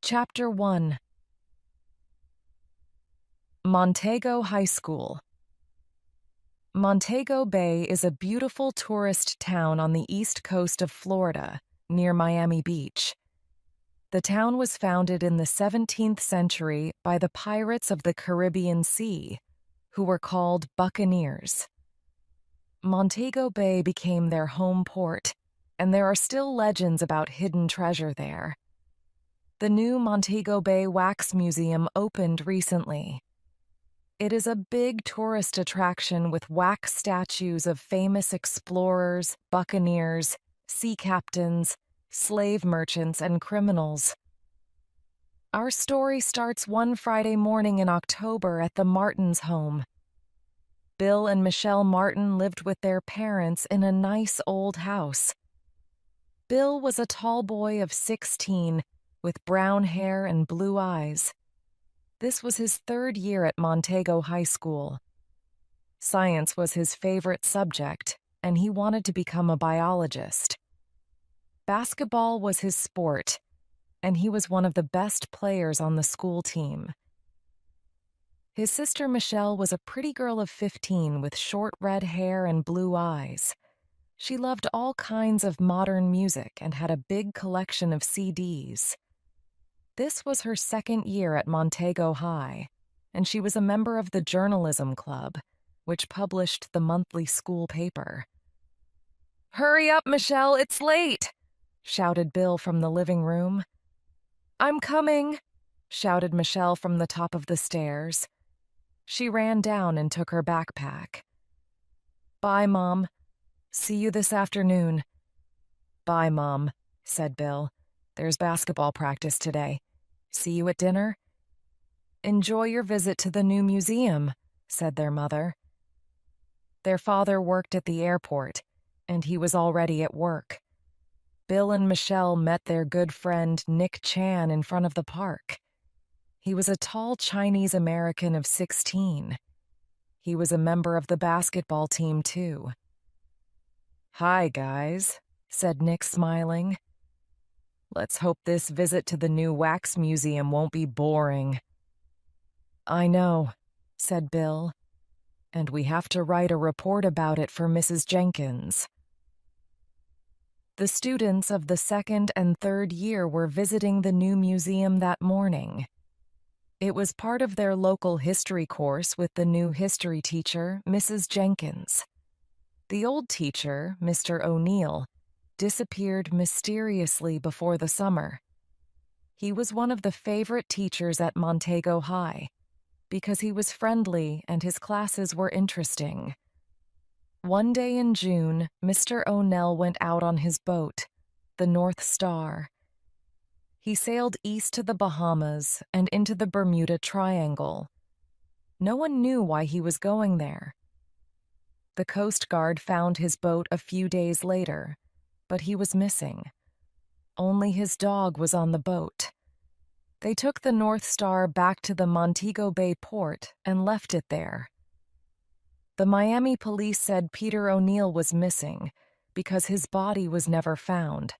Chapter 1. Montego High School. Montego Bay is a beautiful tourist town on the east coast of Florida, near Miami Beach. The town was founded in the 17th century by the pirates of the Caribbean Sea, who were called buccaneers. Montego Bay became their home port, and there are still legends about hidden treasure there. The new Montego Bay Wax Museum opened recently. It is a big tourist attraction with wax statues of famous explorers, buccaneers, sea captains, slave merchants, and criminals. Our story starts one Friday morning in October at the Martins' home. Bill and Michelle Martin lived with their parents in a nice old house. Bill was a tall boy of 16 with brown hair and blue eyes. This was his third year at Montego High School. Science was his favorite subject, and he wanted to become a biologist. Basketball was his sport, and he was one of the best players on the school team. His sister Michelle was a pretty girl of 15 with short red hair and blue eyes. She loved all kinds of modern music and had a big collection of CDs. This was her second year at Montego High, and she was a member of the Journalism Club, which published the monthly school paper. "Hurry up, Michelle, it's late!" shouted Bill from the living room. "I'm coming," shouted Michelle from the top of the stairs. She ran down and took her backpack. "Bye, Mom. See you this afternoon." "Bye, Mom," said Bill. "There's basketball practice today. See you at dinner?" "Enjoy your visit to the new museum," said their mother. Their father worked at the airport, and he was already at work. Bill and Michelle met their good friend Nick Chan in front of the park. He was a tall Chinese American of 16. He was a member of the basketball team, too. "Hi, guys," said Nick, smiling. "Let's hope this visit to the new wax museum won't be boring." "I know," said Bill, "and we have to write a report about it for Mrs. Jenkins." The students of the second and third year were visiting the new museum that morning. It was part of their local history course with the new history teacher, Mrs. Jenkins. The old teacher, Mr. O'Neill, disappeared mysteriously before the summer. He was one of the favorite teachers at Montego High because he was friendly and his classes were interesting. One day in June, Mr. O'Neill went out on his boat, the North Star. He sailed east to the Bahamas and into the Bermuda Triangle. No one knew why he was going there. The Coast Guard found his boat a few days later, but he was missing. Only his dog was on the boat. They took the North Star back to the Montego Bay port and left it there. The Miami police said Peter O'Neill was missing because his body was never found.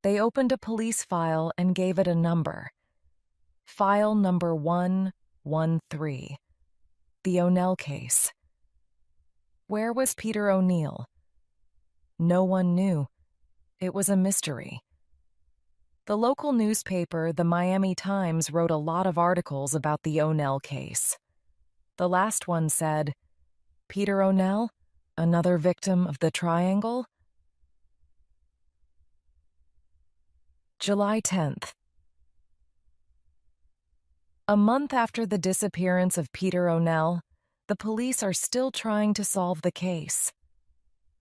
They opened a police file and gave it a number. File number 113. The O'Neill case. Where was Peter O'Neill? No one knew. It was a mystery. The local newspaper, the Miami Times, wrote a lot of articles about the O'Neill case. The last one said, "Peter O'Neill, another victim of the Triangle?" July 10th. A month after the disappearance of Peter O'Neill, the police are still trying to solve the case.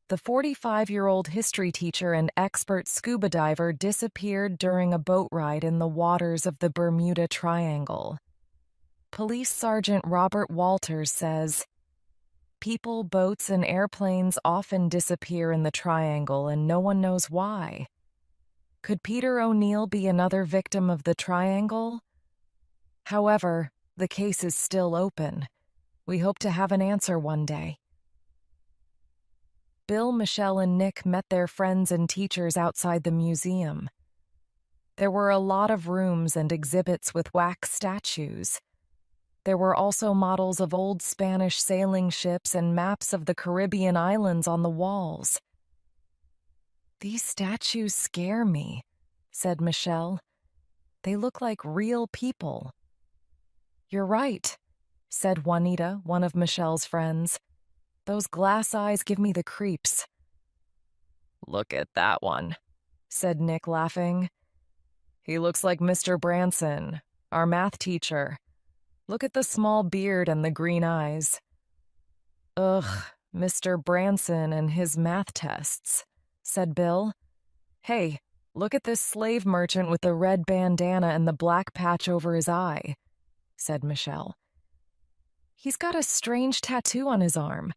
The 45-year-old history teacher and expert scuba diver disappeared during a boat ride in the waters of the Bermuda Triangle. Police Sergeant Robert Walters says, "People, boats, and airplanes often disappear in the Triangle and no one knows why. Could Peter O'Neill be another victim of the Triangle? However, the case is still open. We hope to have an answer one day." Bill, Michelle, and Nick met their friends and teachers outside the museum. There were a lot of rooms and exhibits with wax statues. There were also models of old Spanish sailing ships and maps of the Caribbean islands on the walls. "These statues scare me," said Michelle. "They look like real people." "You're right," said Juanita, one of Michelle's friends. "Those glass eyes give me the creeps." "Look at that one," said Nick, laughing. "He looks like Mr. Branson, our math teacher. Look at the small beard and the green eyes." "Ugh, Mr. Branson and his math tests," said Bill. "Hey, look at this slave merchant with the red bandana and the black patch over his eye," said Michelle. "He's got a strange tattoo on his arm.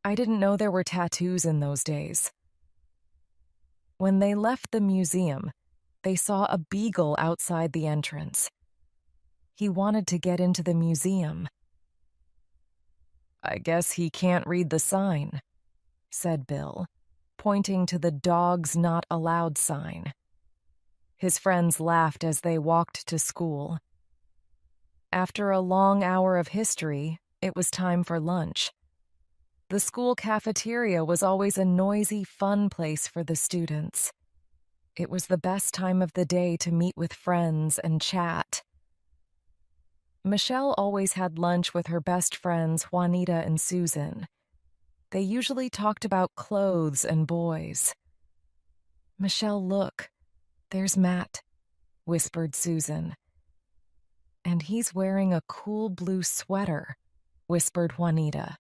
I didn't know there were tattoos in those days." When they left the museum, they saw a beagle outside the entrance. He wanted to get into the museum. "I guess he can't read the sign," said Bill, pointing to the "Dogs Not Allowed" sign. His friends laughed as they walked to school. After a long hour of history, it was time for lunch. The school cafeteria was always a noisy, fun place for the students. It was the best time of the day to meet with friends and chat. Michelle always had lunch with her best friends, Juanita and Susan. They usually talked about clothes and boys. "Michelle, look, there's Matt," whispered Susan. "And he's wearing a cool blue sweater," whispered Juanita.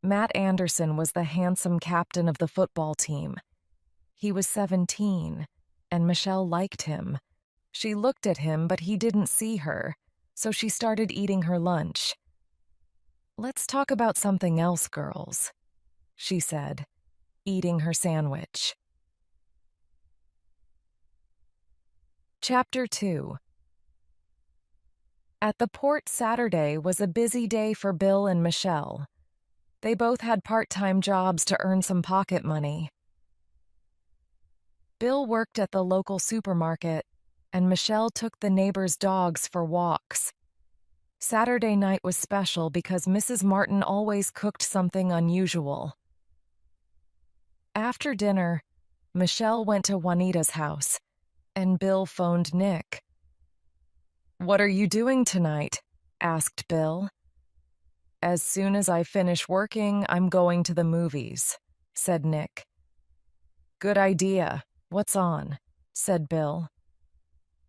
Matt Anderson was the handsome captain of the football team. He was 17, and Michelle liked him. She looked at him, but he didn't see her, so she started eating her lunch. "Let's talk about something else, girls," she said, eating her sandwich. Chapter 2. At the port, Saturday was a busy day for Bill and Michelle. They both had part-time jobs to earn some pocket money. Bill worked at the local supermarket, and Michelle took the neighbors' dogs for walks. Saturday night was special because Mrs. Martin always cooked something unusual. After dinner, Michelle went to Juanita's house, and Bill phoned Nick. "What are you doing tonight?" asked Bill. "As soon as I finish working, I'm going to the movies," said Nick. "Good idea. What's on?" said Bill.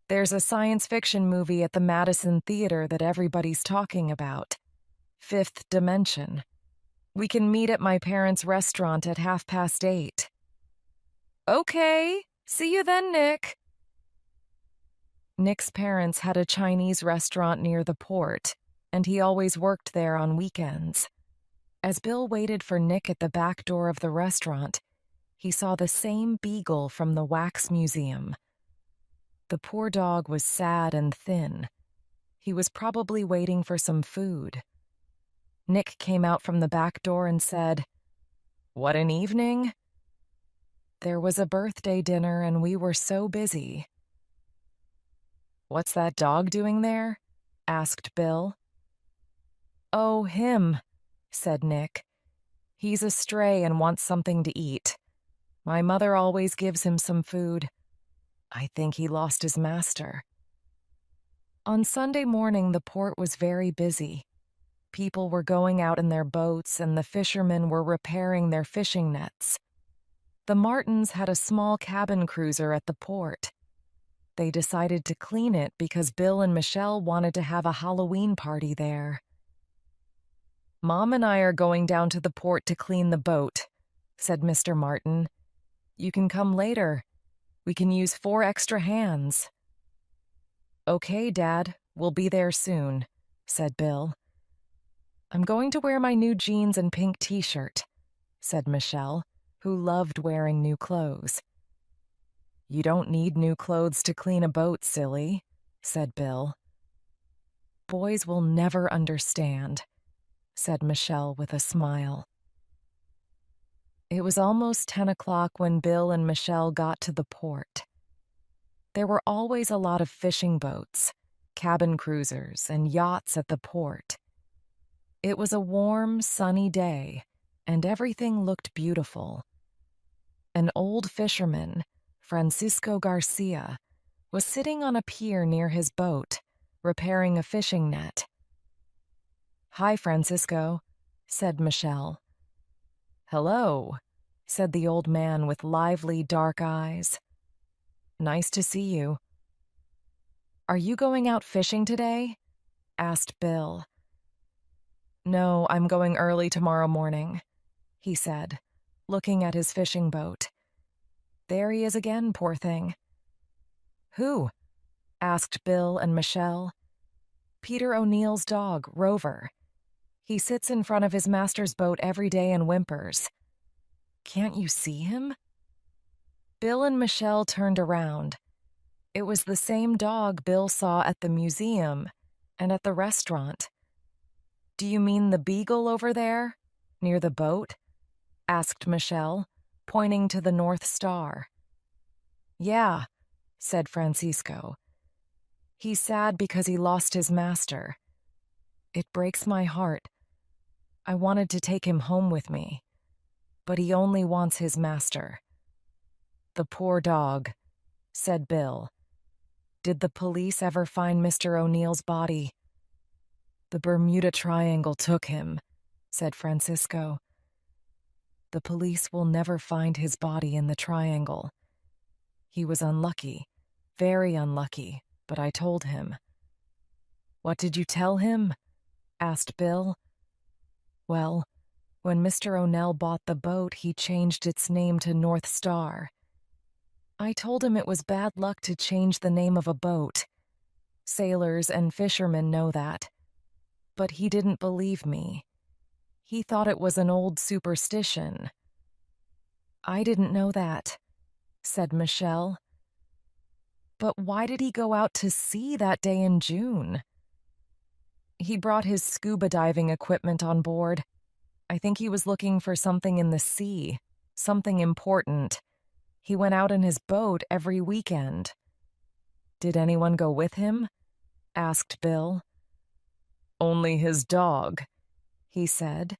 "There's a science fiction movie at the Madison Theater that everybody's talking about. Fifth Dimension. We can meet at my parents' restaurant at 8:30. "Okay. See you then, Nick." Nick's parents had a Chinese restaurant near the port, and he always worked there on weekends. As Bill waited for Nick at the back door of the restaurant, he saw the same beagle from the wax museum. The poor dog was sad and thin. He was probably waiting for some food. Nick came out from the back door and said, "What an evening." "There was a birthday dinner and we were so busy." "What's that dog doing there?" asked Bill. "Oh, him," said Nick. "He's a stray and wants something to eat. My mother always gives him some food. I think he lost his master." On Sunday morning, the port was very busy. People were going out in their boats and the fishermen were repairing their fishing nets. The Martins had a small cabin cruiser at the port. They decided to clean it because Bill and Michelle wanted to have a Halloween party there. "Mom and I are going down to the port to clean the boat," said Mr. Martin. "You can come later. We can use 4 extra hands." "Okay, Dad, we'll be there soon," said Bill. "I'm going to wear my new jeans and pink t-shirt," said Michelle, who loved wearing new clothes. "You don't need new clothes to clean a boat, silly," said Bill. "Boys will never understand," said Michelle with a smile. It was almost 10 o'clock when Bill and Michelle got to the port. There were always a lot of fishing boats, cabin cruisers, and yachts at the port. It was a warm, sunny day, and everything looked beautiful. An old fisherman, Francisco Garcia, was sitting on a pier near his boat, repairing a fishing net. "Hi, Francisco," said Michelle. "Hello," said the old man with lively dark eyes. "Nice to see you." "Are you going out fishing today?" asked Bill. "No, I'm going early tomorrow morning," he said, looking at his fishing boat. "There he is again, poor thing." "Who?" asked Bill and Michelle. "Peter O'Neill's dog, Rover. He sits in front of his master's boat every day and whimpers." "Can't you see him?" Bill and Michelle turned around. It was the same dog Bill saw at the museum and at the restaurant. "Do you mean the beagle over there, near the boat?" asked Michelle, pointing to the North Star. "Yeah," said Francisco. "He's sad because he lost his master. It breaks my heart. I wanted to take him home with me, but he only wants his master." "The poor dog," said Bill. "Did the police ever find Mr. O'Neill's body?" "The Bermuda Triangle took him," said Francisco. "The police will never find his body in the Triangle. He was unlucky, very unlucky, but I told him." "What did you tell him?" asked Bill. "Well, when Mr. O'Neill bought the boat, he changed its name to North Star. I told him it was bad luck to change the name of a boat. Sailors and fishermen know that. But he didn't believe me. He thought it was an old superstition." "I didn't know that," said Michelle. "But why did he go out to sea that day in June?" "He brought his scuba diving equipment on board. I think he was looking for something in the sea, something important. He went out in his boat every weekend." "Did anyone go with him?" asked Bill. "Only his dog," he said,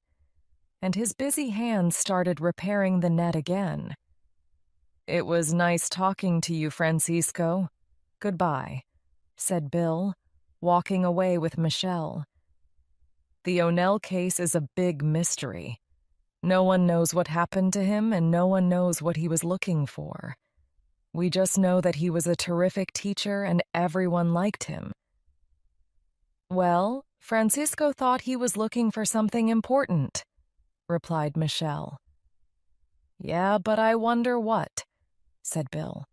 and his busy hands started repairing the net again. "It was nice talking to you, Francisco. Goodbye," said Bill, walking away with Michelle. "The O'Neill case is a big mystery. No one knows what happened to him, and no one knows what he was looking for. We just know that he was a terrific teacher and everyone liked him." "Well, Francisco thought he was looking for something important," replied Michelle. "Yeah, but I wonder what," said Bill.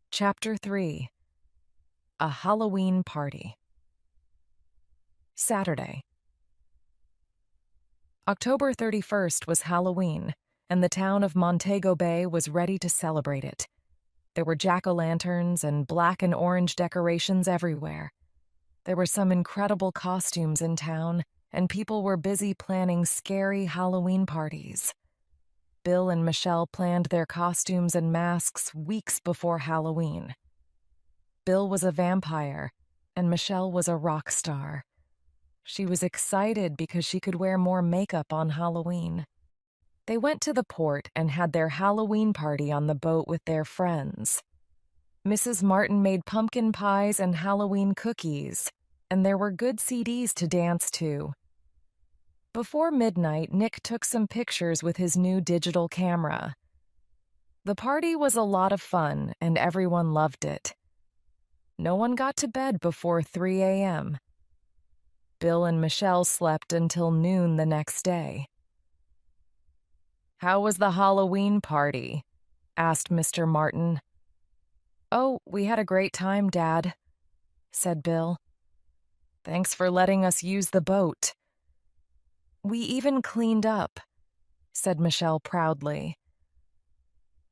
Chapter 3. A Halloween Party. Saturday. October 31st was Halloween, and the town of Montego Bay was ready to celebrate it. There were jack-o'-lanterns and black and orange decorations everywhere. There were some incredible costumes in town, and people were busy planning scary Halloween parties. Bill and Michelle planned their costumes and masks weeks before Halloween. Bill was a vampire, and Michelle was a rock star. She was excited because she could wear more makeup on Halloween. They went to the port and had their Halloween party on the boat with their friends. Mrs. Martin made pumpkin pies and Halloween cookies, and there were good CDs to dance to. Before midnight, Nick took some pictures with his new digital camera. The party was a lot of fun, and everyone loved it. No one got to bed before 3 a.m. Bill and Michelle slept until noon the next day. "How was the Halloween party?" asked Mr. Martin. "Oh, we had a great time, Dad," said Bill. "Thanks for letting us use the boat." "We even cleaned up," said Michelle proudly.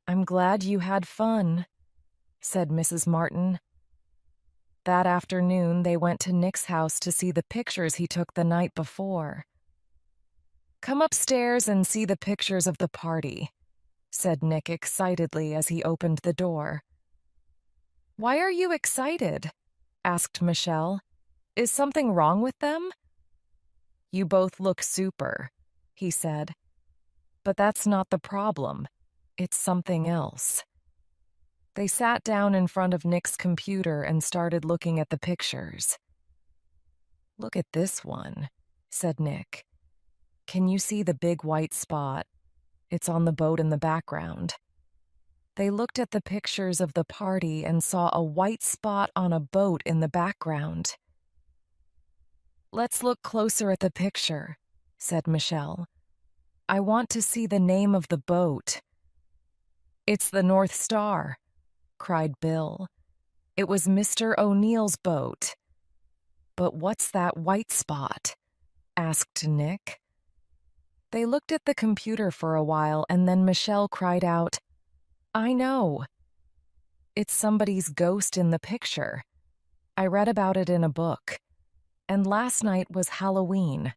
"I'm glad you had fun," said Mrs. Martin. That afternoon, they went to Nick's house to see the pictures he took the night before. "Come upstairs and see the pictures of the party," said Nick excitedly as he opened the door. Why are you excited? Asked Michelle. Is something wrong with them? You both look super, he said. But that's not the problem. It's something else. They sat down in front of Nick's computer and started looking at the pictures. Look at this one, said Nick. Can you see the big white spot? It's on the boat in the background. They looked at the pictures of the party and saw a white spot on a boat in the background. Let's look closer at the picture, said Michelle. I want to see the name of the boat. It's the North Star, cried Bill. It was Mr. O'Neill's boat. But what's that white spot? Asked Nick. They looked at the computer for a while and then Michelle cried out, I know. It's somebody's ghost in the picture. I read about it in a book. And last night was Halloween.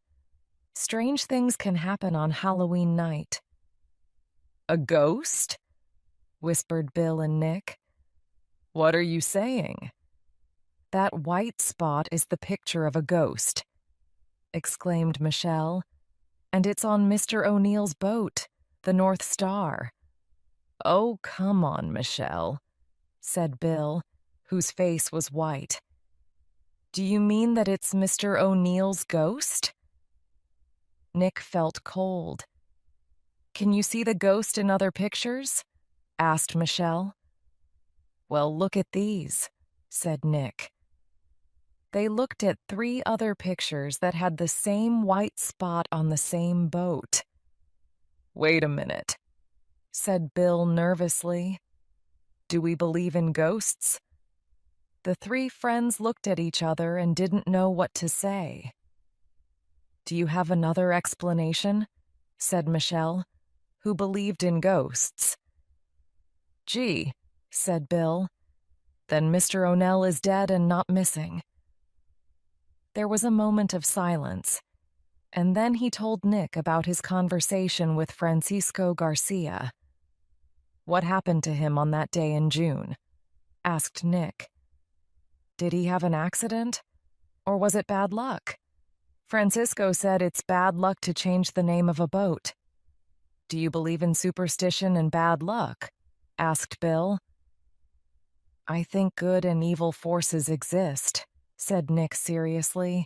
Strange things can happen on Halloween night. A ghost? Whispered Bill and Nick. What are you saying? That white spot is the picture of a ghost, exclaimed Michelle. And it's on Mr. O'Neill's boat, the North Star. Oh, come on, Michelle, said Bill, whose face was white. Do you mean that it's Mr. O'Neill's ghost? Nick felt cold. Can you see the ghost in other pictures? Asked Michelle. Well, look at these, said Nick. They looked at 3 other pictures that had the same white spot on the same boat. Wait a minute, said Bill nervously. Do we believe in ghosts? The 3 friends looked at each other and didn't know what to say. Do you have another explanation? Said Michelle, who believed in ghosts. Gee, said Bill. Then Mr. O'Neill is dead and not missing. There was a moment of silence, and then he told Nick about his conversation with Francisco Garcia. What happened to him on that day in June? Asked Nick. Did he have an accident? Or was it bad luck? Francisco said it's bad luck to change the name of a boat. Do you believe in superstition and bad luck? Asked Bill. I think good and evil forces exist, said Nick seriously.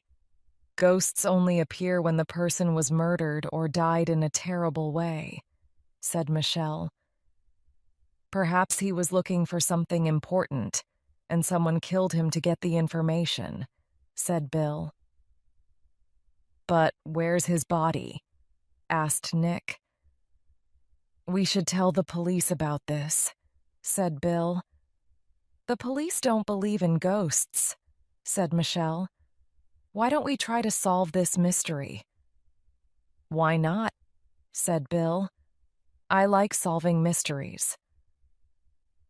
Ghosts only appear when the person was murdered or died in a terrible way, said Michelle. Perhaps he was looking for something important, and someone killed him to get the information, said Bill. But where's his body? Asked Nick. We should tell the police about this, said Bill. The police don't believe in ghosts, said Michelle. Why don't we try to solve this mystery? Why not? Said Bill. I like solving mysteries.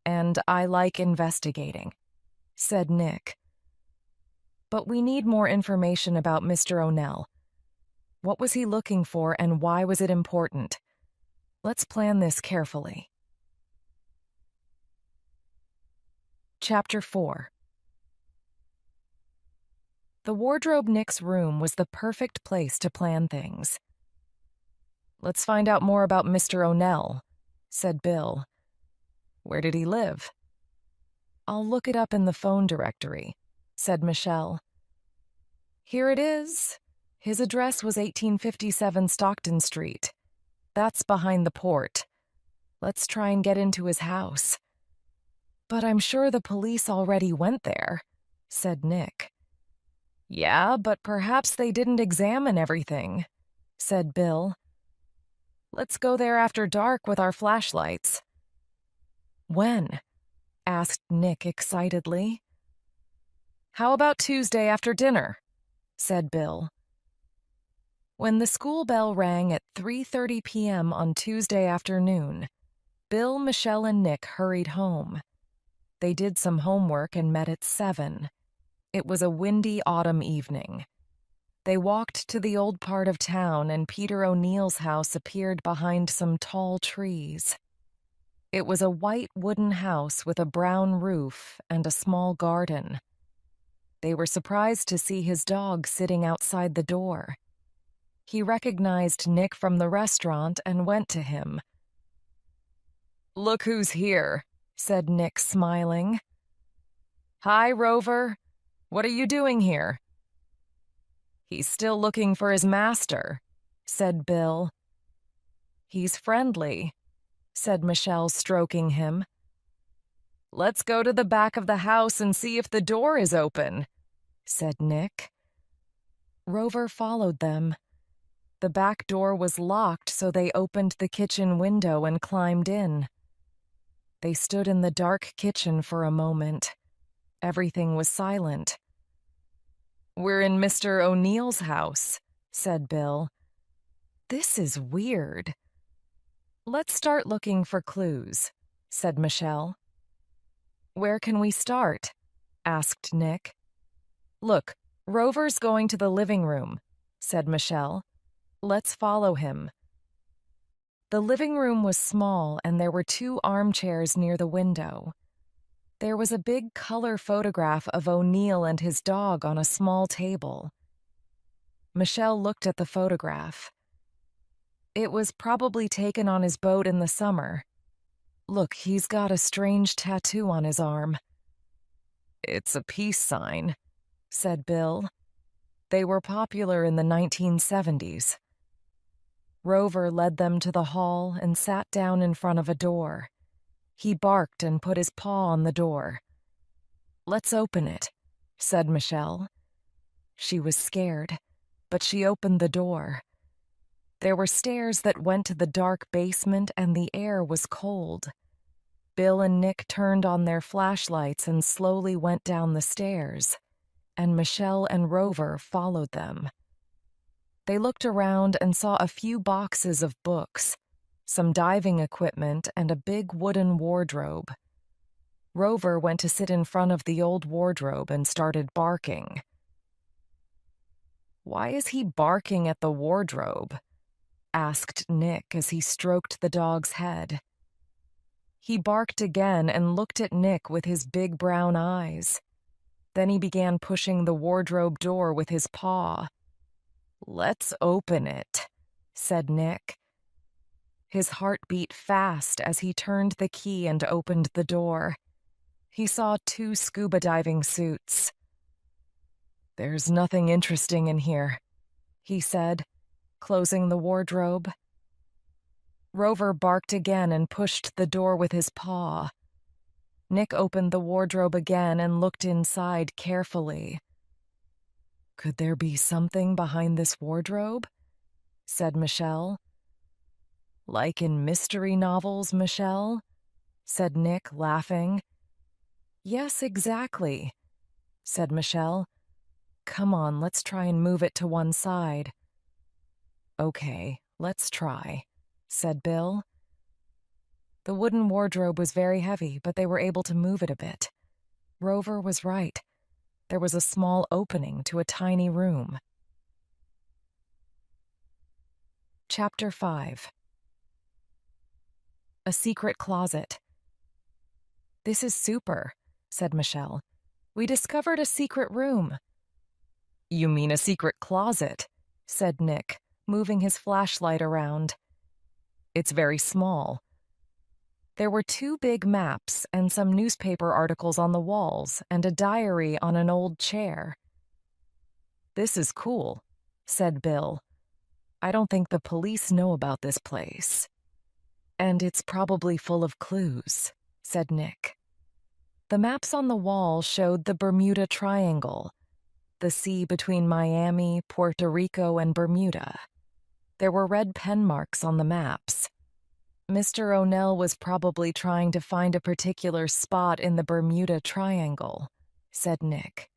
And I like investigating, said Nick. But we need more information about Mr. O'Neill. What was he looking for and why was it important? Let's plan this carefully. Chapter 4. The wardrobe Nick's room was the perfect place to plan things. Let's find out more about Mr. O'Neill, said Bill. Where did he live? I'll look it up in the phone directory, said Michelle. Here it is. His address was 1857 Stockton Street. That's behind the port. Let's try and get into his house. But I'm sure the police already went there, said Nick. Yeah, but perhaps they didn't examine everything, said Bill. Let's go there after dark with our flashlights. When? Asked Nick excitedly. How about Tuesday after dinner? Said Bill. When the school bell rang at 3:30 p.m. on Tuesday afternoon, Bill, Michelle, and Nick hurried home. They did some homework and met at 7. It was a windy autumn evening. They walked to the old part of town and Peter O'Neill's house appeared behind some tall trees. It was a white wooden house with a brown roof and a small garden. They were surprised to see his dog sitting outside the door. He recognized Nick from the restaurant and went to him. "Look who's here," said Nick, smiling. "Hi, Rover. What are you doing here?" "He's still looking for his master," said Bill. "He's friendly," said Michelle, stroking him. "Let's go to the back of the house and see if the door is open," said Nick. Rover followed them. The back door was locked, so they opened the kitchen window and climbed in. They stood in the dark kitchen for a moment. Everything was silent. "We're in Mr. O'Neill's house," said Bill. "This is weird." "Let's start looking for clues," said Michelle. "Where can we start?" asked Nick. "Look, Rover's going to the living room," said Michelle. "Let's follow him." The living room was small, and there were 2 armchairs near the window. There was a big color photograph of O'Neill and his dog on a small table. Michelle looked at the photograph. It was probably taken on his boat in the summer. Look, he's got a strange tattoo on his arm. "It's a peace sign," said Bill. "They were popular in the 1970s. Rover led them to the hall and sat down in front of a door. He barked and put his paw on the door. "Let's open it," said Michelle. She was scared, but she opened the door. There were stairs that went to the dark basement, and the air was cold. Bill and Nick turned on their flashlights and slowly went down the stairs, and Michelle and Rover followed them. They looked around and saw a few boxes of books, some diving equipment, and a big wooden wardrobe. Rover went to sit in front of the old wardrobe and started barking. "Why is he barking at the wardrobe?" asked Nick as he stroked the dog's head. He barked again and looked at Nick with his big brown eyes. Then he began pushing the wardrobe door with his paw. "Let's open it," said Nick. His heart beat fast as he turned the key and opened the door. He saw 2 scuba diving suits. "There's nothing interesting in here," he said, closing the wardrobe. Rover barked again and pushed the door with his paw. Nick opened the wardrobe again and looked inside carefully. "Could there be something behind this wardrobe?" said Michelle. "Like in mystery novels, Michelle?" said Nick, laughing. "Yes, exactly," said Michelle. "Come on, let's try and move it to one side." "Okay, let's try," said Bill. The wooden wardrobe was very heavy, but they were able to move it a bit. Rover was right. There was a small opening to a tiny room. Chapter 5. A secret closet. "This is super," said Michelle. "We discovered a secret room." "You mean a secret closet," said Nick, moving his flashlight around. "It's very small." There were 2 big maps and some newspaper articles on the walls and a diary on an old chair. "This is cool," said Bill. "I don't think the police know about this place." "And it's probably full of clues," said Nick. The maps on the wall showed the Bermuda Triangle, the sea between Miami, Puerto Rico, and Bermuda. There were red pen marks on the maps. Mr. O'Neill was probably trying to find a particular spot in the Bermuda Triangle, said Nick.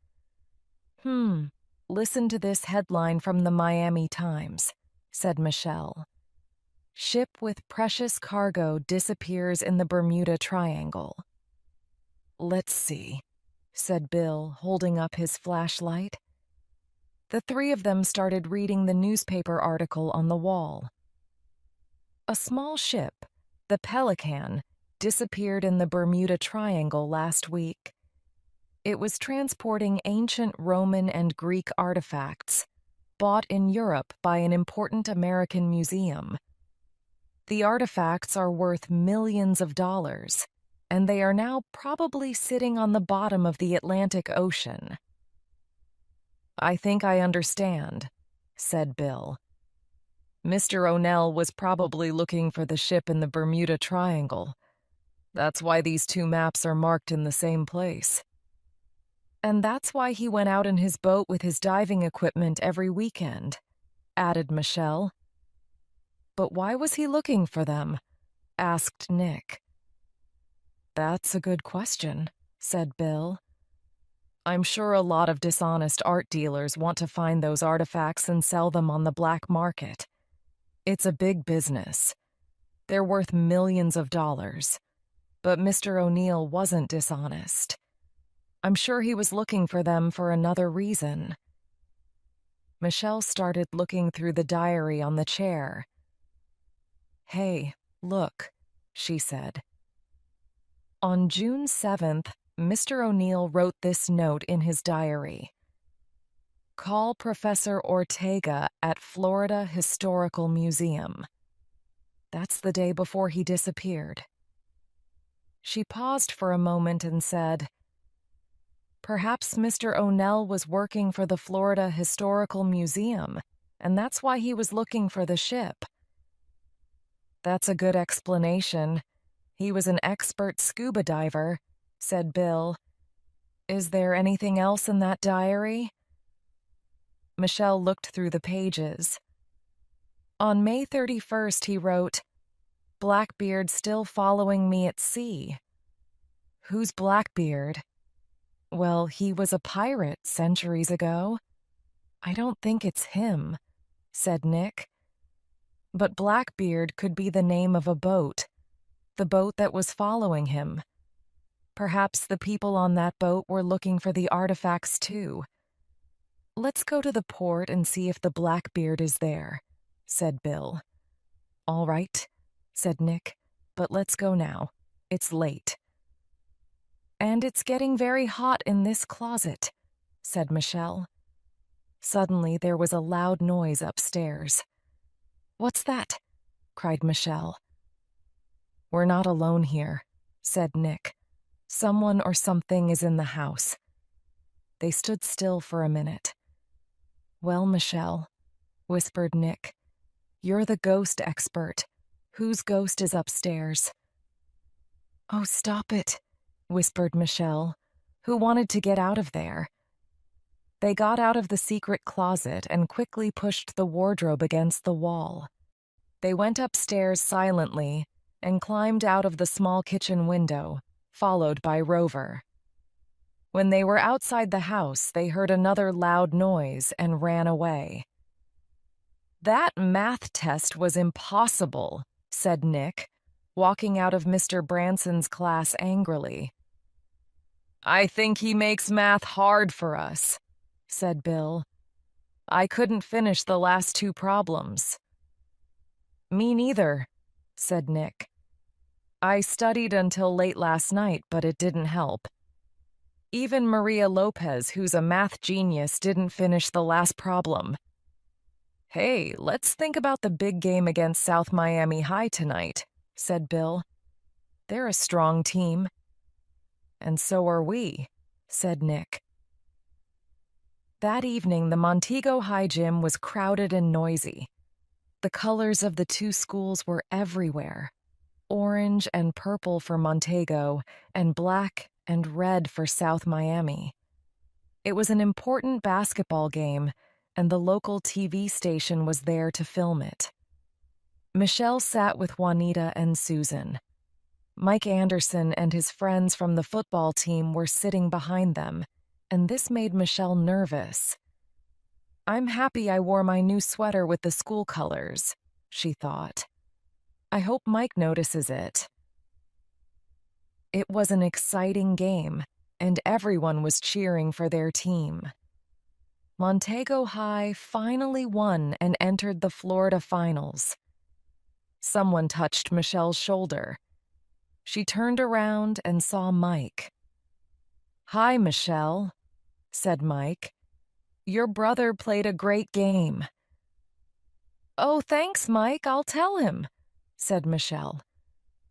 Listen to this headline from the Miami Times, said Michelle. "Ship with precious cargo disappears in the Bermuda Triangle." "Let's see," said Bill, holding up his flashlight. The 3 of them started reading the newspaper article on the wall. A small ship, the Pelican, disappeared in the Bermuda Triangle last week. It was transporting ancient Roman and Greek artifacts, bought in Europe by an important American museum. The artifacts are worth millions of dollars, and they are now probably sitting on the bottom of the Atlantic Ocean. "I think I understand," said Bill. "Mr. O'Neill was probably looking for the ship in the Bermuda Triangle. That's why these two maps are marked in the same place. And that's why he went out in his boat with his diving equipment every weekend," added Michelle. "But why was he looking for them?" asked Nick. "That's a good question," said Bill. "I'm sure a lot of dishonest art dealers want to find those artifacts and sell them on the black market. It's a big business. They're worth millions of dollars. But Mr. O'Neill wasn't dishonest. I'm sure he was looking for them for another reason." Michelle started looking through the diary on the chair. "Hey, look," she said. On June 7th, Mr. O'Neill wrote this note in his diary. "Call Professor Ortega at Florida Historical Museum." That's the day before he disappeared. She paused for a moment and said, "Perhaps Mr. O'Neill was working for the Florida Historical Museum, and that's why he was looking for the ship." "That's a good explanation. He was an expert scuba diver," said Bill. "Is there anything else in that diary?" Michelle looked through the pages. On May 31st, he wrote, "Blackbeard still following me at sea." "Who's Blackbeard?" "Well, he was a pirate centuries ago." "I don't think it's him," said Nick. "But Blackbeard could be the name of a boat, the boat that was following him. Perhaps the people on that boat were looking for the artifacts too. Let's go to the port and see if the Blackbeard is there," said Bill. "All right," said Nick, "but let's go now. It's late." "And it's getting very hot in this closet," said Michelle. Suddenly there was a loud noise upstairs. "What's that?" cried Michelle. "We're not alone here," said Nick. "Someone or something is in the house." They stood still for a minute. "Well, Michelle," whispered Nick, "you're the ghost expert. Whose ghost is upstairs?" "Oh, stop it," whispered Michelle, who wanted to get out of there. They got out of the secret closet and quickly pushed the wardrobe against the wall. They went upstairs silently and climbed out of the small kitchen window, followed by Rover. When they were outside the house, they heard another loud noise and ran away. "That math test was impossible," said Nick, walking out of Mr. Branson's class angrily. "I think he makes math hard for us," said Bill. "I couldn't finish the last two problems." "Me neither," said Nick. "I studied until late last night, but it didn't help. Even Maria Lopez, who's a math genius, didn't finish the last problem." "Hey, let's think about the big game against South Miami High tonight," said Bill. "They're a strong team." "And so are we," said Nick. That evening, the Montego High gym was crowded and noisy. The colors of the two schools were everywhere: orange and purple for Montego, and black and red for South Miami. It was an important basketball game, and the local TV station was there to film it. Michelle sat with Juanita and Susan. Mike Anderson and his friends from the football team were sitting behind them, and this made Michelle nervous. "I'm happy I wore my new sweater with the school colors," she thought. "I hope Mike notices it." It was an exciting game, and everyone was cheering for their team. Montego High finally won and entered the Florida finals. Someone touched Michelle's shoulder. She turned around and saw Mike. "Hi, Michelle," said Mike. "Your brother played a great game." "Oh, thanks, Mike, I'll tell him," said Michelle,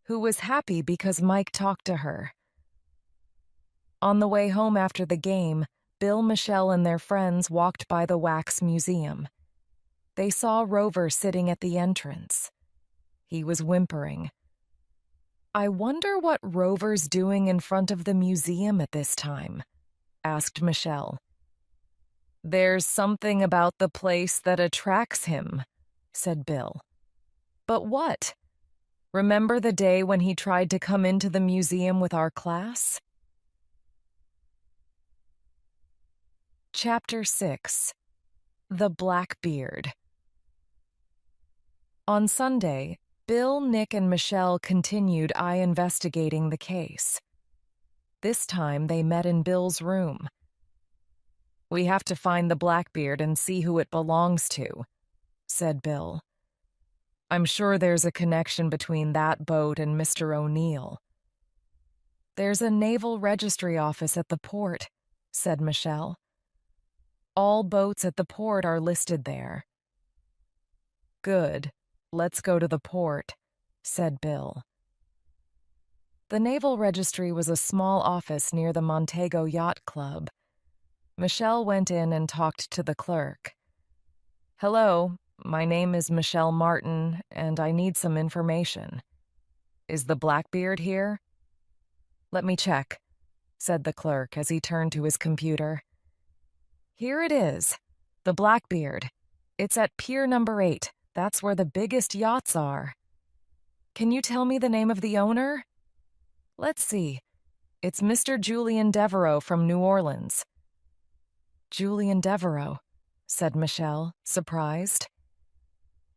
who was happy because Mike talked to her. On the way home after the game, Bill, Michelle, and their friends walked by the Wax Museum. They saw Rover sitting at the entrance. He was whimpering. "I wonder what Rover's doing in front of the museum at this time?" asked Michelle. "There's something about the place that attracts him," said Bill. "But what? Remember the day when he tried to come into the museum with our class?" Chapter 6. The Blackbeard. On Sunday, Bill, Nick, and Michelle continued investigating the case. This time they met in Bill's room. "We have to find the Blackbeard and see who it belongs to," said Bill. "I'm sure there's a connection between that boat and Mr. O'Neill." "There's a naval registry office at the port," said Michelle. "All boats at the port are listed there." "Good. Let's go to the port," said Bill. The Naval Registry was a small office near the Montego Yacht Club. Michelle went in and talked to the clerk. "Hello, my name is Michelle Martin, and I need some information. Is the Blackbeard here?" "Let me check," said the clerk as he turned to his computer. "Here it is. The Blackbeard. It's at Pier number 8. That's where the biggest yachts are." "Can you tell me the name of the owner?" "Let's see. It's Mr. Julian Devereaux from New Orleans." "Julian Devereaux," said Michelle, surprised.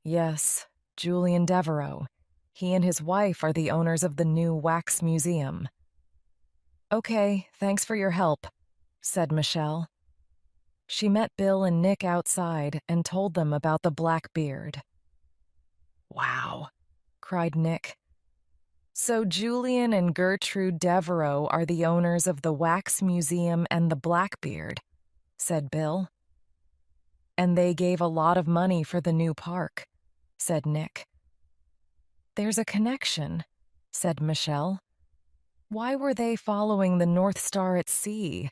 "Yes, Julian Devereaux. He and his wife are the owners of the new Wax Museum." "Okay, thanks for your help," said Michelle. She met Bill and Nick outside and told them about the Blackbeard. "Wow," cried Nick. "So Julian and Gertrude Devereaux are the owners of the Wax Museum and the Blackbeard," said Bill. "And they gave a lot of money for the new park," said Nick. "There's a connection," said Michelle. "Why were they following the North Star at sea?"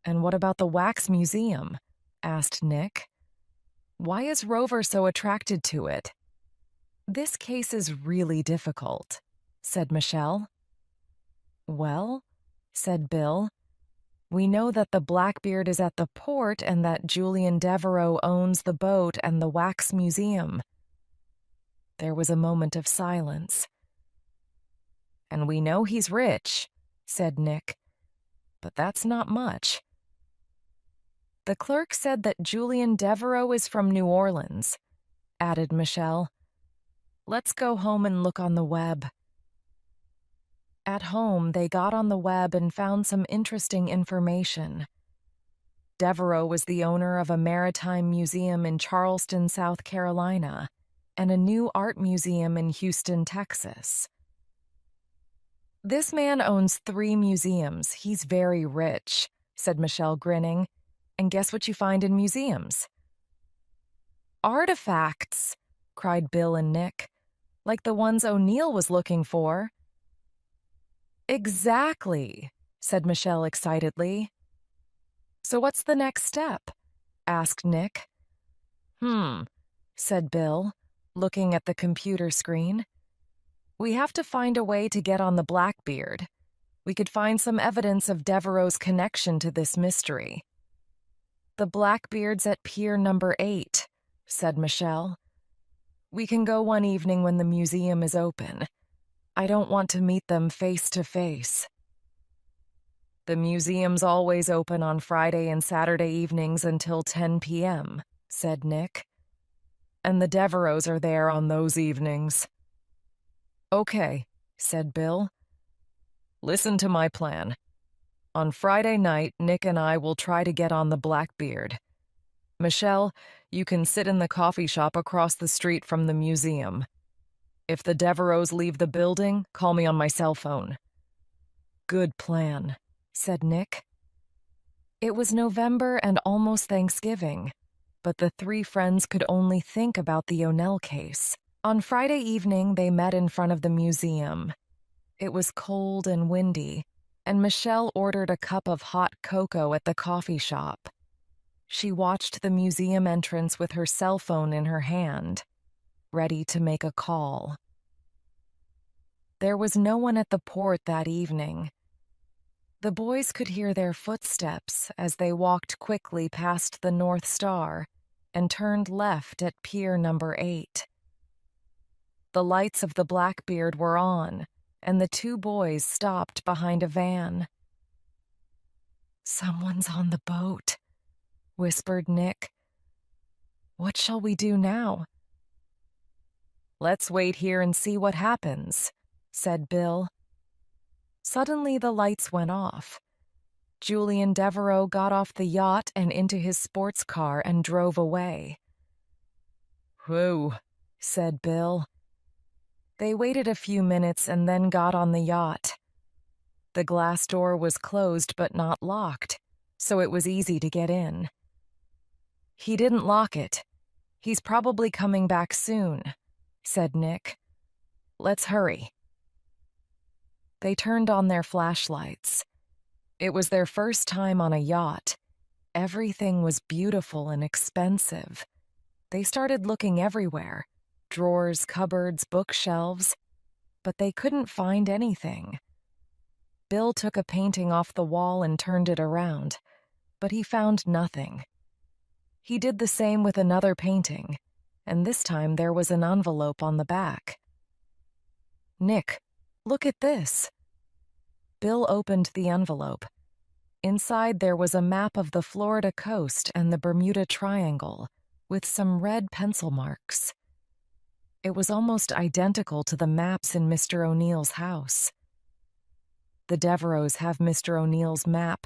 "And what about the Wax Museum?" asked Nick. "Why is Rover so attracted to it?" "This case is really difficult," said Michelle. "Well," said Bill, "we know that the Blackbeard is at the port and that Julian Devereaux owns the boat and the Wax Museum." There was a moment of silence. "And we know he's rich," said Nick. "But that's not much." "The clerk said that Julian Devereaux is from New Orleans," added Michelle. "Let's go home and look on the web." At home, they got on the web and found some interesting information. Devereaux was the owner of a maritime museum in Charleston, South Carolina, and a new art museum in Houston, Texas. "This man owns 3 museums. He's very rich," said Michelle, grinning. "And guess what you find in museums?" "Artifacts," cried Bill and Nick. "Like the ones O'Neill was looking for." "Exactly," said Michelle excitedly. "So what's the next step?" asked Nick. Said Bill, looking at the computer screen. "We have to find a way to get on the Blackbeard. We could find some evidence of Devereaux's connection to this mystery." "The Blackbeard's at Pier number 8, said Michelle. "We can go one evening when the museum is open. I don't want to meet them face to face." "The museum's always open on Friday and Saturday evenings until 10 p.m., said Nick. "And the Devereaux are there on those evenings." "Okay," said Bill. "Listen to my plan. On Friday night, Nick and I will try to get on the Blackbeard. Michelle, you can sit in the coffee shop across the street from the museum. If the Devereaux leave the building, call me on my cell phone." "Good plan," said Nick. It was November and almost Thanksgiving, but the three friends could only think about the O'Neill case. On Friday evening, they met in front of the museum. It was cold and windy, and Michelle ordered a cup of hot cocoa at the coffee shop. She watched the museum entrance with her cell phone in her hand, ready to make a call. There was no one at the port that evening. The boys could hear their footsteps as they walked quickly past the North Star and turned left at Pier Number 8. The lights of the Blackbeard were on, and the two boys stopped behind a van. "Someone's on the boat," whispered Nick. "What shall we do now?" "Let's wait here and see what happens," said Bill. Suddenly the lights went off. Julian Devereaux got off the yacht and into his sports car and drove away. "Whew," said Bill. They waited a few minutes and then got on the yacht. The glass door was closed but not locked, so it was easy to get in. "He didn't lock it. He's probably coming back soon," said Nick. "Let's hurry." They turned on their flashlights. It was their first time on a yacht. Everything was beautiful and expensive. They started looking everywhere: drawers, cupboards, bookshelves, but they couldn't find anything. Bill took a painting off the wall and turned it around, but he found nothing. He did the same with another painting, and this time there was an envelope on the back. "Nick, look at this." Bill opened the envelope. Inside there was a map of the Florida coast and the Bermuda Triangle, with some red pencil marks. It was almost identical to the maps in Mr. O'Neill's house. "The Devereaux have Mr. O'Neill's map,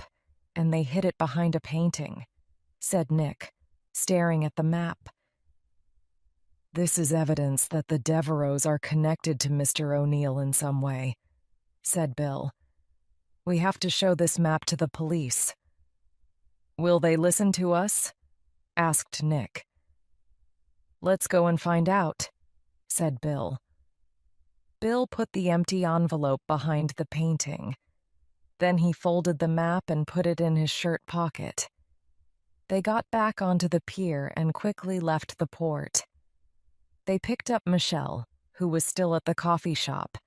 and they hid it behind a painting," said Nick, staring at the map. "This is evidence that the Devereaux are connected to Mr. O'Neill in some way," said Bill. "We have to show this map to the police." "Will they listen to us?" asked Nick. "Let's go and find out," said Bill. Bill put the empty envelope behind the painting. Then he folded the map and put it in his shirt pocket. They got back onto the pier and quickly left the port. They picked up Michelle, who was still at the coffee shop.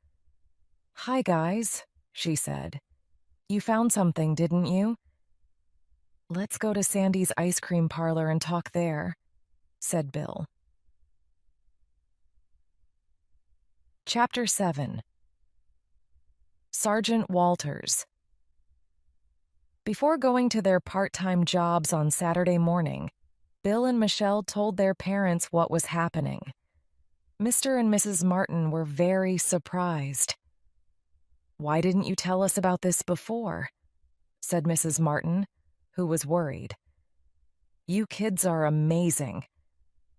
"Hi, guys," she said. "You found something, didn't you?" "Let's go to Sandy's ice cream parlor and talk there," said Bill. Chapter 7. Sergeant Walters. Before going to their part-time jobs on Saturday morning, Bill and Michelle told their parents what was happening. Mr. and Mrs. Martin were very surprised. "Why didn't you tell us about this before?" said Mrs. Martin, who was worried. "You kids are amazing,"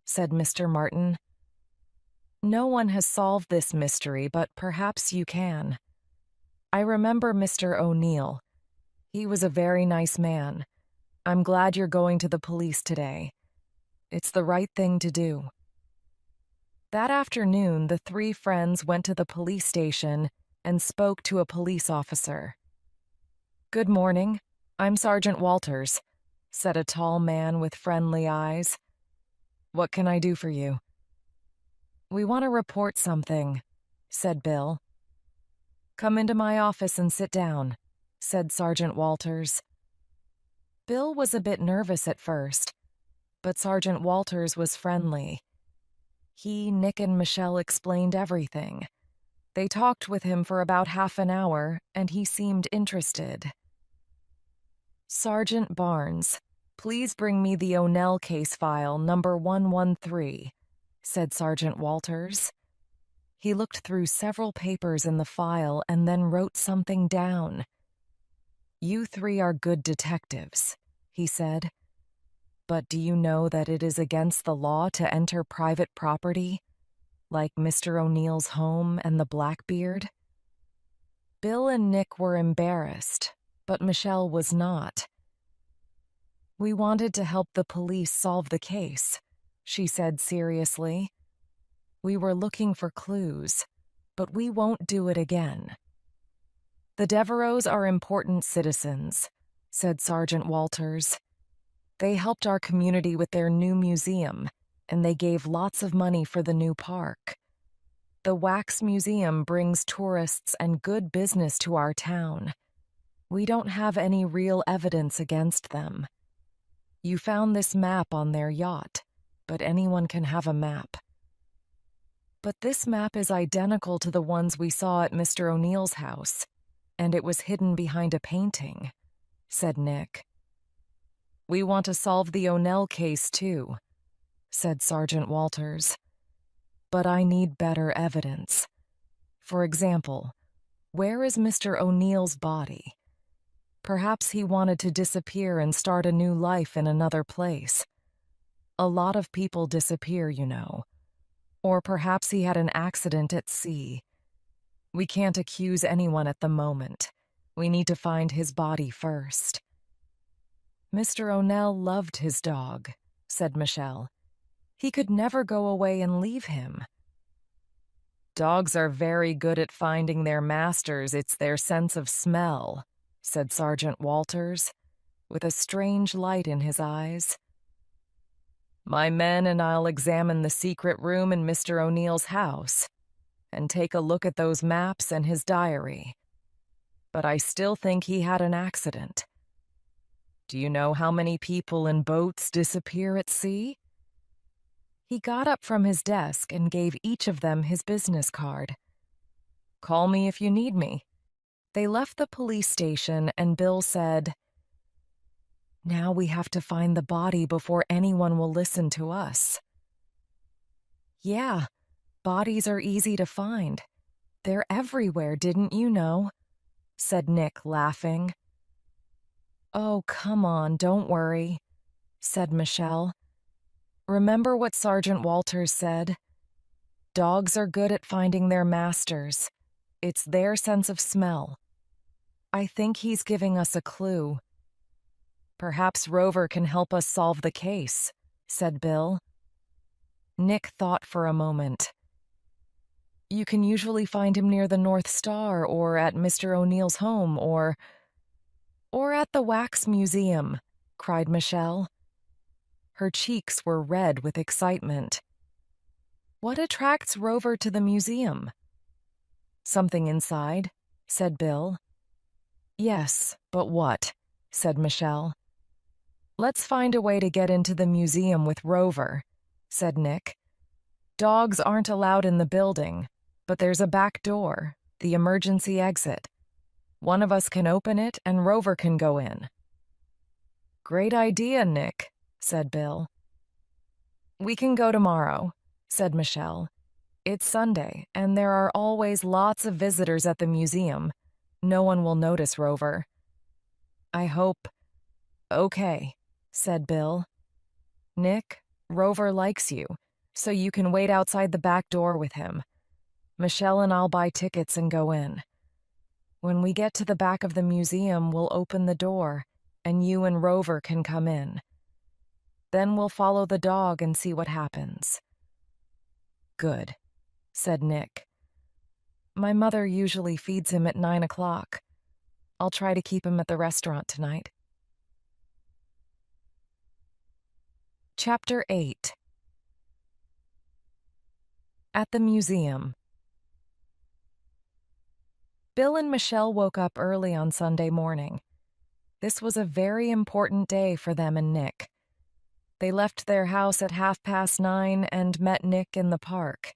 said Mr. Martin. "No one has solved this mystery, but perhaps you can. I remember Mr. O'Neill. He was a very nice man. I'm glad you're going to the police today. It's the right thing to do." That afternoon, the three friends went to the police station and spoke to a police officer. "Good morning. I'm Sergeant Walters," said a tall man with friendly eyes. "What can I do for you?" "We want to report something," said Bill. "Come into my office and sit down," said Sergeant Walters. Bill was a bit nervous at first, but Sergeant Walters was friendly. He, Nick, and Michelle explained everything. They talked with him for about half an hour, and he seemed interested. "Sergeant Barnes, please bring me the O'Neill case file number 113, said Sergeant Walters. He looked through several papers in the file and then wrote something down. "You three are good detectives," he said. "But do you know that it is against the law to enter private property? like Mr. O'Neill's home and the Blackbeard? Bill and Nick were embarrassed, but Michelle was not. We wanted to help the police solve the case, she said seriously. We were looking for clues, but we won't do it again. The Devereaux are important citizens, said Sergeant Walters. They helped our community with their new museum, and they gave lots of money for the new park. The Wax Museum brings tourists and good business to our town. We don't have any real evidence against them. You found this map on their yacht, but anyone can have a map. But this map is identical to the ones we saw at Mr. O'Neill's house, and it was hidden behind a painting, said Nick. We want to solve the O'Neill case too, said Sergeant Walters. But I need better evidence. For example, where is Mr. O'Neill's body? Perhaps he wanted to disappear and start a new life in another place. A lot of people disappear, you know. Or perhaps he had an accident at sea. We can't accuse anyone at the moment. We need to find his body first. Mr. O'Neill loved his dog, said Michelle. He could never go away and leave him. Dogs are very good at finding their masters. It's their sense of smell, said Sergeant Walters, with a strange light in his eyes. My men and I'll examine the secret room in Mr. O'Neill's house and take a look at those maps and his diary. But I still think he had an accident. Do you know how many people in boats disappear at sea? He got up from his desk and gave each of them his business card. Call me if you need me. They left the police station and Bill said, Now we have to find the body before anyone will listen to us. Yeah, bodies are easy to find. They're everywhere, didn't you know? Said Nick, laughing. Oh, come on, don't worry, said Michelle. Remember what Sergeant Walters said? Dogs are good at finding their masters. It's their sense of smell. I think he's giving us a clue. Perhaps Rover can help us solve the case, said Bill. Nick thought for a moment. You can usually find him near the North Star or at Mr. O'Neill's home or at the Wax Museum, cried Michelle. Her cheeks were red with excitement. What attracts Rover to the museum? Something inside, said Bill. Yes, but what? Said Michelle. Let's find a way to get into the museum with Rover, said Nick. Dogs aren't allowed in the building, but there's a back door, the emergency exit. One of us can open it and Rover can go in. Great idea, Nick, said Bill. We can go tomorrow, said Michelle. It's Sunday, and there are always lots of visitors at the museum. No one will notice Rover. I hope. Okay, said Bill. Nick, Rover likes you, so you can wait outside the back door with him. Michelle and I'll buy tickets and go in. When we get to the back of the museum, we'll open the door, and you and Rover can come in. Then we'll follow the dog and see what happens. Good, said Nick. My mother usually feeds him at 9 o'clock. I'll try to keep him at the restaurant tonight. Chapter 8. At the museum. Bill and Michelle woke up early on Sunday morning. This was a very important day for them and Nick. They left their house at 9:30 and met Nick in the park.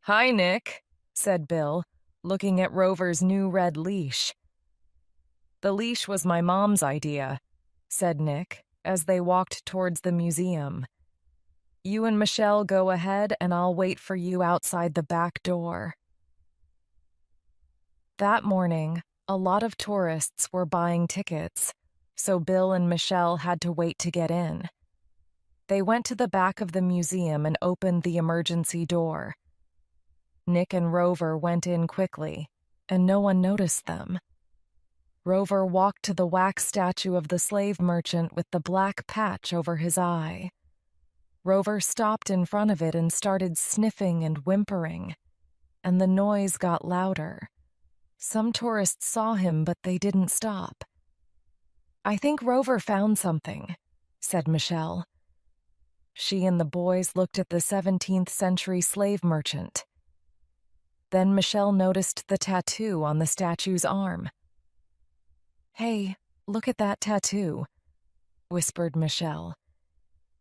Hi, Nick, said Bill, looking at Rover's new red leash. The leash was my mom's idea, said Nick, as they walked towards the museum. You and Michelle go ahead and I'll wait for you outside the back door. That morning, a lot of tourists were buying tickets, so Bill and Michelle had to wait to get in. They went to the back of the museum and opened the emergency door. Nick and Rover went in quickly, and no one noticed them. Rover walked to the wax statue of the slave merchant with the black patch over his eye. Rover stopped in front of it and started sniffing and whimpering, and the noise got louder. Some tourists saw him, but they didn't stop. "I think Rover found something," said Michelle. She and the boys looked at the 17th century slave merchant. Then Michelle noticed the tattoo on the statue's arm. "Hey, look at that tattoo," whispered Michelle.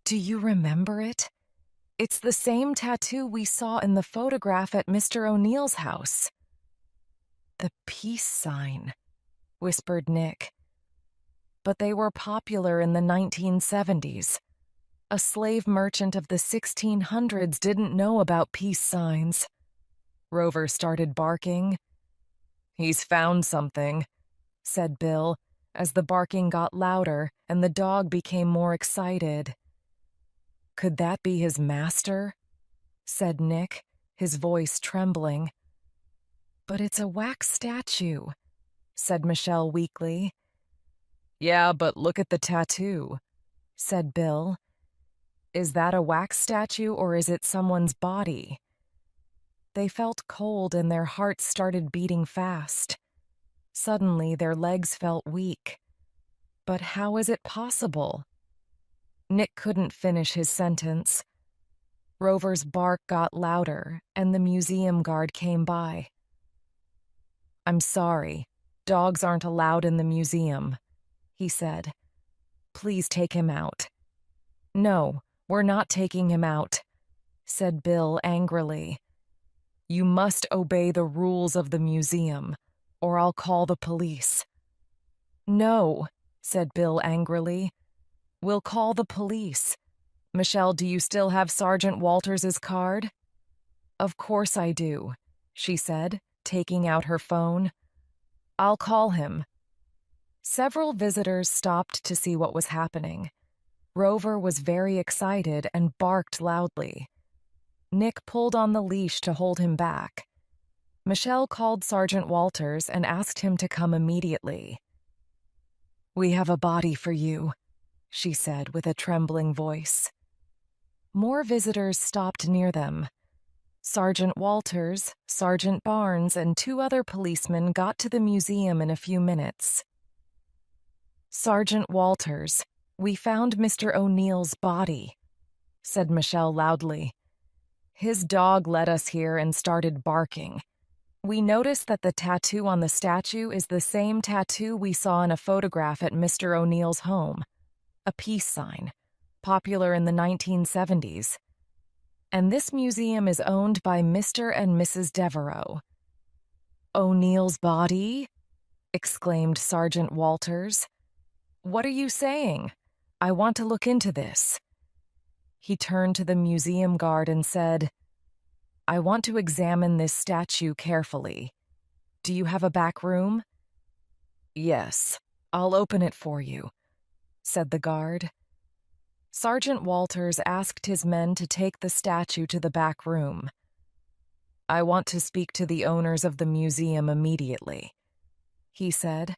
"Do you remember it? It's the same tattoo we saw in the photograph at Mr. O'Neill's house." "The peace sign," whispered Nick. "But they were popular in the 1970s. A slave merchant of the 1600s didn't know about peace signs." Rover started barking. "He's found something," said Bill, as the barking got louder and the dog became more excited. "Could that be his master?" said Nick, his voice trembling. "But it's a wax statue," said Michelle weakly. "Yeah, but look at the tattoo," said Bill. "Is that a wax statue or is it someone's body?" They felt cold and their hearts started beating fast. Suddenly, their legs felt weak. But how is it possible? Nick couldn't finish his sentence. Rover's bark got louder, and the museum guard came by. "I'm sorry, dogs aren't allowed in the museum," he said. "Please take him out." "No, we're not taking him out," said Bill angrily. "You must obey the rules of the museum, or I'll call the police." "No," said Bill angrily. "We'll call the police. Michelle, do you still have Sergeant Walters's card?" "Of course I do," she said, taking out her phone. "I'll call him." Several visitors stopped to see what was happening. Rover was very excited and barked loudly. Nick pulled on the leash to hold him back. Michelle called Sergeant Walters and asked him to come immediately. "We have a body for you," she said with a trembling voice. More visitors stopped near them. Sergeant Walters, Sergeant Barnes, and 2 other policemen got to the museum in a few minutes. "Sergeant Walters, we found Mr. O'Neill's body," said Michelle loudly. "His dog led us here and started barking. We noticed that the tattoo on the statue is the same tattoo we saw in a photograph at Mr. O'Neill's home, a peace sign, popular in the 1970s. And this museum is owned by Mr. and Mrs. Devereaux." "O'Neill's body?" exclaimed Sergeant Walters. "What are you saying? I want to look into this." He turned to the museum guard and said, "I want to examine this statue carefully. Do you have a back room?" "Yes, I'll open it for you," said the guard. Sergeant Walters asked his men to take the statue to the back room. "I want to speak to the owners of the museum immediately," he said.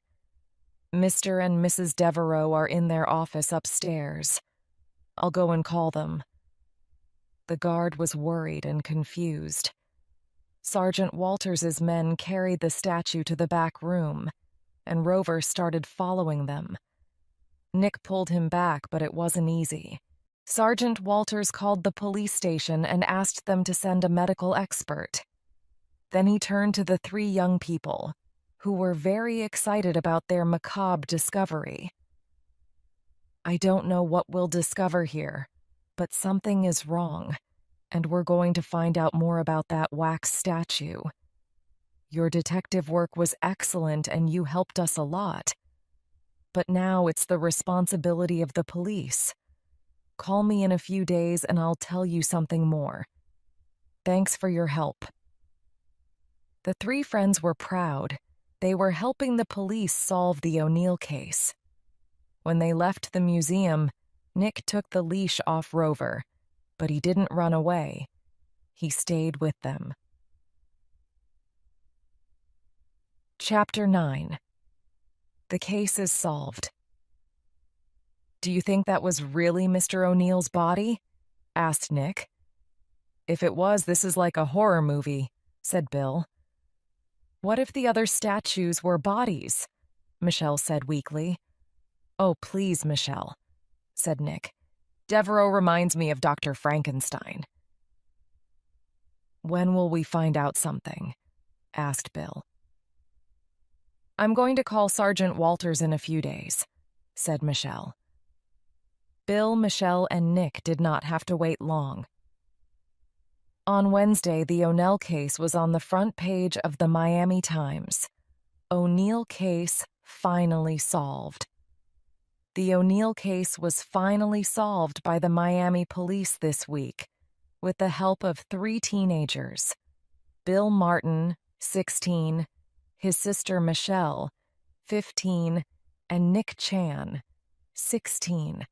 "Mr. and Mrs. Devereaux are in their office upstairs. I'll go and call them." The guard was worried and confused. Sergeant Walters's men carried the statue to the back room, and Rover started following them. Nick pulled him back, but it wasn't easy. Sergeant Walters called the police station and asked them to send a medical expert. Then he turned to the 3 young people, who were very excited about their macabre discovery. "I don't know what we'll discover here, but something is wrong, and we're going to find out more about that wax statue. Your detective work was excellent and you helped us a lot. But now it's the responsibility of the police. Call me in a few days and I'll tell you something more. Thanks for your help." The 3 friends were proud. They were helping the police solve the O'Neill case. When they left the museum, Nick took the leash off Rover, but he didn't run away. He stayed with them. Chapter 9. The case is solved. "Do you think that was really Mr. O'Neill's body?" asked Nick. "If it was, this is like a horror movie," said Bill. "What if the other statues were bodies?" Michelle said weakly. "Oh, please, Michelle," said Nick. "Devereaux reminds me of Dr. Frankenstein." "When will we find out something?" asked Bill. "I'm going to call Sergeant Walters in a few days," said Michelle. Bill, Michelle, and Nick did not have to wait long. On Wednesday, the O'Neill case was on the front page of the Miami Times. O'Neill case finally solved. The O'Neill case was finally solved by the Miami police this week, with the help of 3 teenagers: Bill Martin, 16, his sister Michelle, 15, and Nick Chan, 16.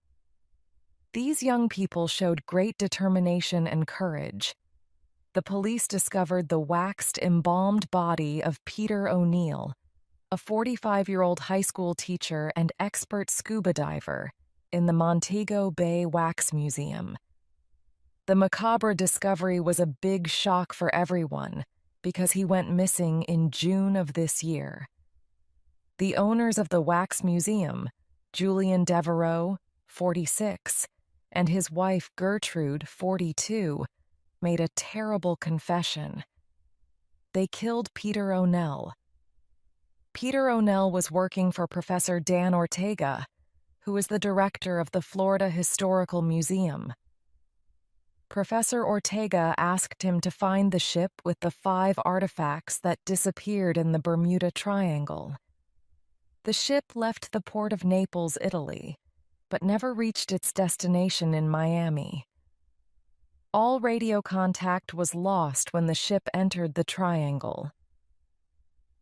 These young people showed great determination and courage. The police discovered the waxed, embalmed body of Peter O'Neill, a 45-year-old high school teacher and expert scuba diver, in the Montego Bay Wax Museum. The macabre discovery was a big shock for everyone because he went missing in June of this year. The owners of the Wax Museum, Julian Devereaux, 46, and his wife Gertrude, 42, made a terrible confession. They killed Peter O'Neill. Peter O'Neill was working for Professor Dan Ortega, who is the director of the Florida Historical Museum. Professor Ortega asked him to find the ship with the 5 artifacts that disappeared in the Bermuda Triangle. The ship left the port of Naples, Italy, but never reached its destination in Miami. All radio contact was lost when the ship entered the Triangle.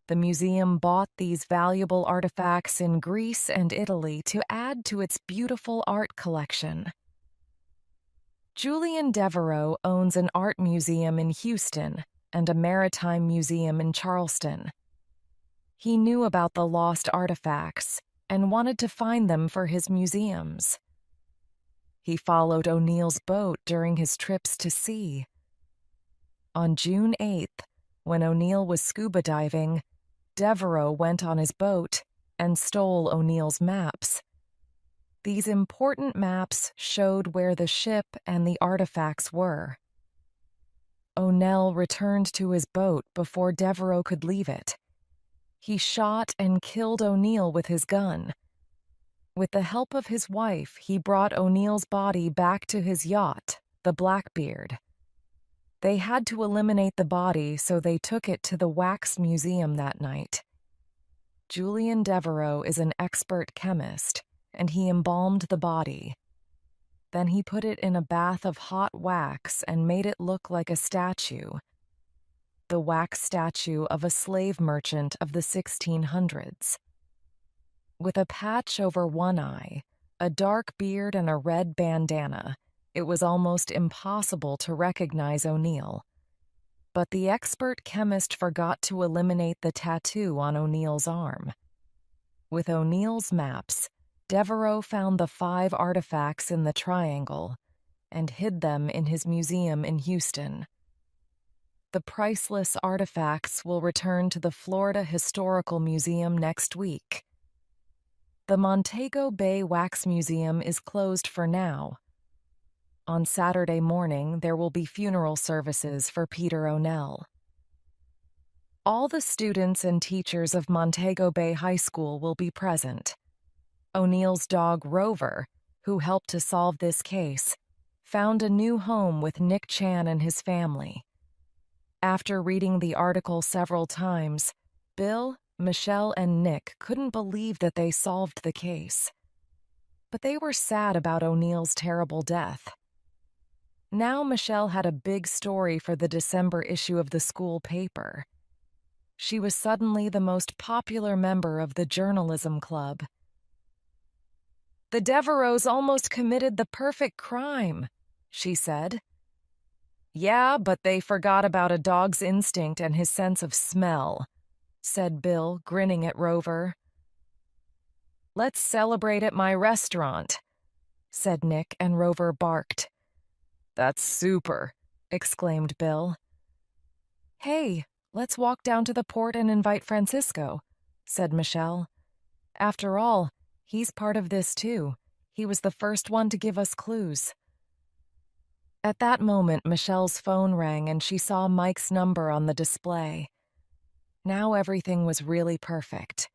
The museum bought these valuable artifacts in Greece and Italy to add to its beautiful art collection. Julian Devereaux owns an art museum in Houston and a maritime museum in Charleston. He knew about the lost artifacts and wanted to find them for his museums. He followed O'Neill's boat during his trips to sea. On June 8th, when O'Neill was scuba diving, Devereaux went on his boat and stole O'Neill's maps. These important maps showed where the ship and the artifacts were. O'Neill returned to his boat before Devereaux could leave it. He shot and killed O'Neill with his gun. With the help of his wife, he brought O'Neill's body back to his yacht, the Blackbeard. They had to eliminate the body, so they took it to the Wax Museum that night. Julian Devereaux is an expert chemist, and he embalmed the body. Then he put it in a bath of hot wax and made it look like a statue. The wax statue of a slave merchant of the 1600s. With a patch over one eye, a dark beard, and a red bandana, it was almost impossible to recognize O'Neill. But the expert chemist forgot to eliminate the tattoo on O'Neill's arm. With O'Neill's maps, Devereaux found the 5 artifacts in the Triangle and hid them in his museum in Houston. The priceless artifacts will return to the Florida Historical Museum next week. The Montego Bay Wax Museum is closed for now. On Saturday morning, there will be funeral services for Peter O'Neill. All the students and teachers of Montego Bay High School will be present. O'Neill's dog Rover, who helped to solve this case, found a new home with Nick Chan and his family. After reading the article several times, Bill, Michelle, and Nick couldn't believe that they solved the case. But they were sad about O'Neill's terrible death. Now Michelle had a big story for the December issue of the school paper. She was suddenly the most popular member of the journalism club. The Devereaux almost committed the perfect crime, she said. Yeah, but they forgot about a dog's instinct and his sense of smell, said Bill, grinning at Rover. Let's celebrate at my restaurant, said Nick, and Rover barked. That's super, exclaimed Bill. Hey, let's walk down to the port and invite Francisco, said Michelle. After all, he's part of this too. He was the first one to give us clues. At that moment, Michelle's phone rang and she saw Mike's number on the display. Now everything was really perfect.